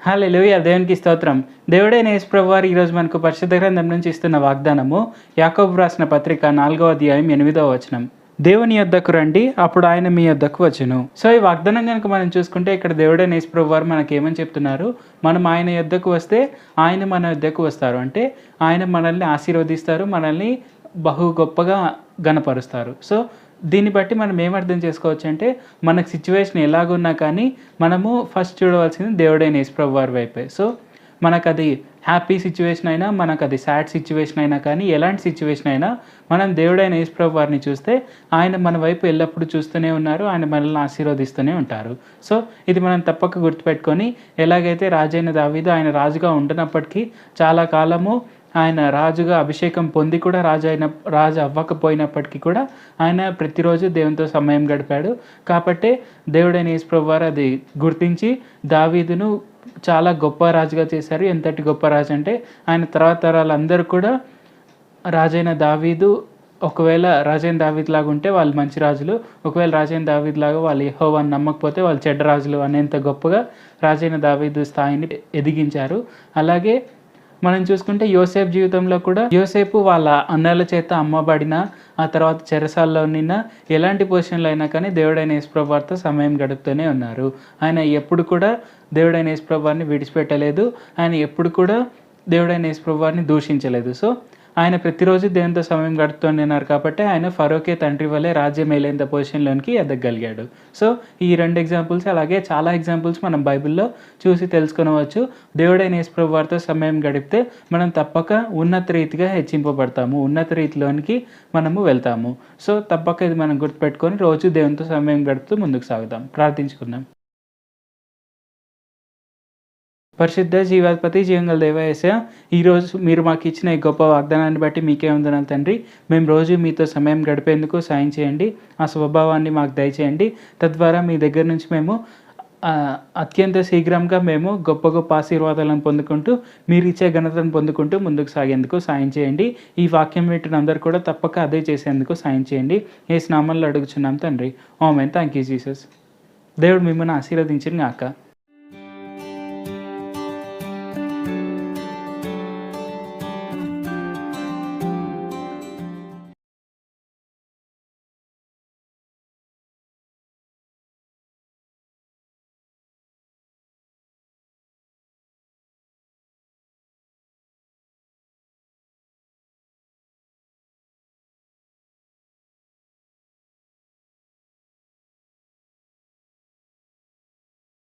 హల్లెలూయా! దేవునికి స్తోత్రం. దేవుడైన యేసు ప్రభువారు ఈరోజు మనకు పరిశుద్ధ గ్రంథం నుంచి ఇస్తున్న వాగ్దానము యాకోబు రాసిన పత్రిక 4వ అధ్యాయం 8వ వచనం. దేవుని యొద్దకు రండి, అప్పుడు ఆయన మీ యొద్దకు వచ్చును. సో ఈ వాగ్దానం కనుక మనం చూసుకుంటే ఇక్కడ దేవుడైన యేసు ప్రభువారు మనకేమని చెప్తున్నారు, మనం ఆయన యొద్దకు వస్తే ఆయన మన యొద్దకు వస్తారు. అంటే ఆయన మనల్ని ఆశీర్వదిస్తారు, మనల్ని బహు గొప్పగా ఘనపరుస్తారు. సో దీన్ని బట్టి మనం ఏమర్థం చేసుకోవచ్చు అంటే, మనకు సిచ్యువేషన్ ఎలాగున్నా కానీ మనము ఫస్ట్ చూడవలసింది దేవుడైన యేసు ప్రభువారి వైపే. సో మనకది హ్యాపీ సిచ్యువేషన్ అయినా, మనకది సాడ్ సిచ్యువేషన్ అయినా కానీ, ఎలాంటి సిచ్యువేషన్ అయినా మనం దేవుడైన యేసు ప్రభువారిని చూస్తే ఆయన మన వైపు ఎల్లప్పుడూ చూస్తూనే ఉన్నారు, ఆయన మనల్ని ఆశీర్వదిస్తూనే ఉంటారు. సో ఇది మనం తప్పక గుర్తుపెట్టుకొని, ఎలాగైతే రాజైన దావీదు ఆయన రాజుగా ఉండనప్పటికీ చాలా కాలము ఆయన రాజుగా అభిషేకం పొంది కూడా రాజు అవ్వకపోయినప్పటికీ కూడా ఆయన ప్రతిరోజు దేవునితో సమయం గడిపాడు. కాబట్టే దేవుడైన యేసు ప్రభువారు అది గుర్తించి దావీదును చాలా గొప్ప రాజుగా చేశారు. ఎంతటి గొప్ప రాజు అంటే ఆయన తర్వాత తరాలందరూ కూడా రాజైన దావీదు ఒకవేళ రాజైన దావీదులాగా ఉంటే వాళ్ళు మంచి రాజులు, ఒకవేళ రాజైన దావీదులాగా వాళ్ళు యెహోవాను నమ్మకపోతే వాళ్ళు చెడ్డ రాజులు అనేంత గొప్పగా రాజైన దావీదు స్థాయిని ఎదిగించారు. అలాగే మనం చూసుకుంటే యోసేపు జీవితంలో కూడా యోసేపు వాళ్ళ అన్నల చేత అమ్మబడిన, ఆ తర్వాత చెరసాల్లో నిన్న ఎలాంటి పొజిషన్లో అయినా కానీ దేవుడైన యేసు ప్రభువారితో సమయం గడుపుతూనే ఉన్నారు. ఆయన ఎప్పుడు కూడా దేవుడైన యేసు ప్రభువారిని విడిచిపెట్టలేదు, ఆయన ఎప్పుడు కూడా దేవుడైన యేసు ప్రభువారిని దూషించలేదు. సో ఆయన ప్రతిరోజు దేవునితో సమయం గడుపుతున్నారు కాబట్టి ఆయన ఫరోకే తండ్రి వల్లే రాజ్యం ఏలేంత పొజిషన్లోనికి ఎదగగలిగాడు. సో ఈ 2 ఎగ్జాంపుల్స్, అలాగే చాలా ఎగ్జాంపుల్స్ మనం బైబిల్లో చూసి తెలుసుకొనవచ్చు. దేవుడైన యేసు ప్రభువారితో సమయం గడిపితే మనం తప్పక ఉన్నత రీతిగా హెచ్చింపబడతాము, ఉన్నత రీతిలోనికి మనము వెళ్తాము. సో తప్పక ఇది మనం గుర్తుపెట్టుకొని రోజు దేవునితో సమయం గడుపుతూ ముందుకు సాగుదాం. ప్రార్థించుకుందాం. పరిశుద్ధ జీవాధిపతి జీవంగల దేవ యేసయ్య, ఈరోజు మీరు మాకు ఇచ్చిన ఈ గొప్ప వాగ్దానాన్ని బట్టి మీకే వందనాలు తండ్రి. మేము రోజు మీతో సమయం గడిపేందుకు సాయం చేయండి, ఆ స్వభావాన్ని మాకు దయచేయండి. తద్వారా మీ దగ్గర నుంచి మేము అత్యంత శీఘ్రంగా మేము గొప్ప గొప్ప ఆశీర్వాదాలను పొందుకుంటూ, మీరు ఇచ్చే ఘనతను పొందుకుంటూ ముందుకు సాగేందుకు సాయం చేయండి. ఈ వాక్యం వింటున్న అందరూ కూడా తప్పక అదే చేసేందుకు సాయం చేయండి. యేసు నామములో అడుగుచున్నాం తండ్రి. ఆమేన్. Thank you Jesus. దేవుడు మిమ్మల్ని ఆశీర్వదించును గాక.